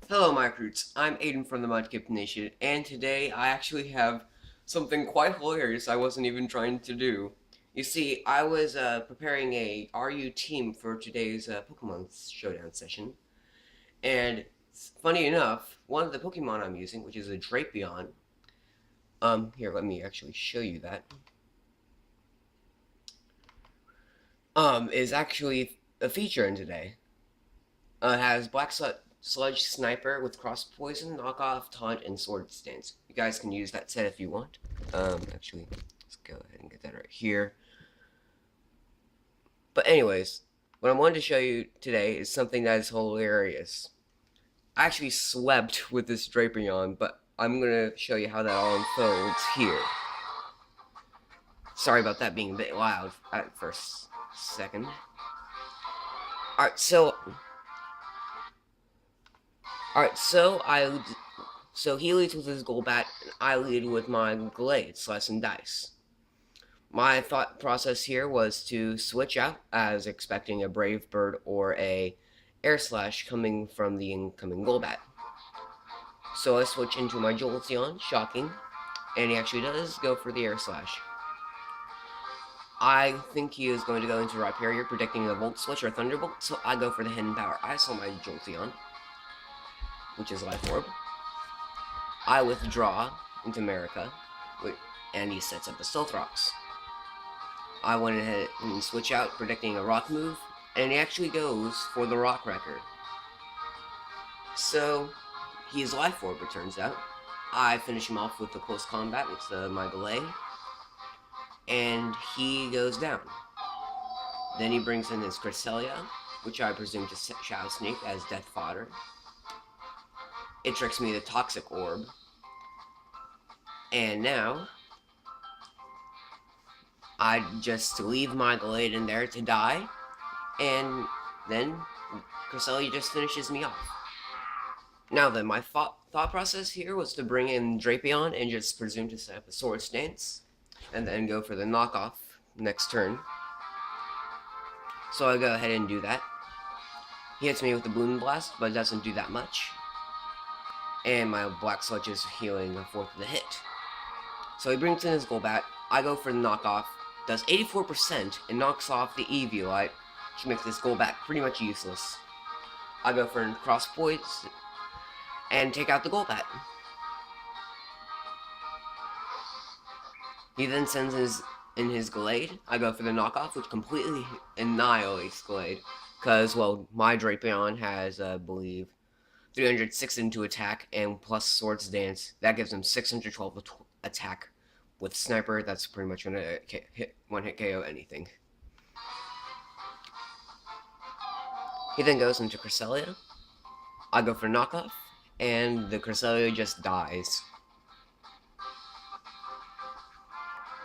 Hello, my recruits. I'm Aidan from the Mudkip Nation, and today I actually have something quite hilarious I wasn't even trying to do. You see, I was preparing a RU team for today's Pokemon Showdown session, and funny enough, one of the Pokemon I'm using, which is a Drapion, here, let me actually show you that, is actually a feature in today. It has Black Sludge Sniper with Cross Poison, Knockoff, Taunt, and Sword Stance. You guys can use that set if you want. Actually, let's go ahead and get that right here. But anyways, what I wanted to show you today is something that is hilarious. I actually slept with this Drapion, but I'm going to show you how that all unfolds here. Sorry about that being a bit loud at first second. Alright, so he leads with his Golbat, and I lead with my Glade, Slice and Dice. My thought process here was to switch out, as expecting a Brave Bird or a Air Slash coming from the incoming Golbat. So I switch into my Jolteon, shocking, and he actually does go for the Air Slash. I think he is going to go into Rhyperior, predicting a Volt Switch or Thunderbolt, so I go for the Hidden Power. I saw my Jolteon, which is Life Orb. I withdraw into America, and he sets up the Stealth Rocks. I went ahead and switch out, predicting a Rock move, and he actually goes for the Rock Wrecker. So, he's Life Orb, it turns out. I finish him off with the Close Combat with my Galay, and he goes down. Then he brings in his Cresselia, which I presume to Shadow Sneak as death fodder. It tricks me the Toxic Orb. And now, I just leave my Glade in there to die, and then Cresselia just finishes me off. Now then, my thought process here was to bring in Drapion and just presume to set up a Sword Stance, and then go for the knockoff next turn. So I go ahead and do that. He hits me with the Bloom Blast, but doesn't do that much. And my Black Sludge is healing a fourth of the hit. So he brings in his Golbat. I go for the knockoff, does 84%, and knocks off the Eviolite, which makes this Golbat pretty much useless. I go for Cross Poison and take out the Golbat. He then sends in his Glade. I go for the knockoff, which completely annihilates Glade, because, well, my Drapion has, I believe, 306 into attack, and plus Swords Dance. That gives him 612 attack. With Sniper, that's pretty much going to one-hit KO anything. He then goes into Cresselia. I go for knockoff, and the Cresselia just dies.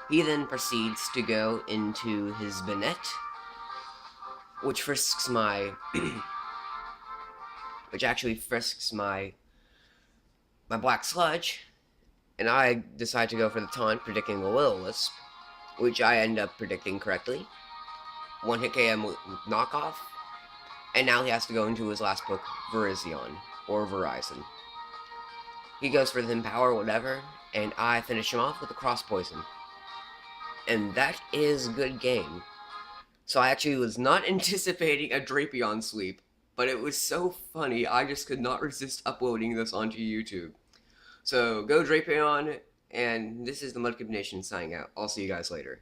He then proceeds to go into his Banette, which frisks my... which actually frisks my Black Sludge, and I decide to go for the taunt, predicting the Will-O-Wisp, which I end up predicting correctly. One-hit KM knockoff, and now he has to go into his last book, Virizion, or Verizon. He goes for the Empower, whatever, and I finish him off with a Cross Poison. And that is a good game. So I actually was not anticipating a Drapion sweep, but it was so funny, I just could not resist uploading this onto YouTube. So, go Drapion, and this is the Mudkip Nation signing out. I'll see you guys later.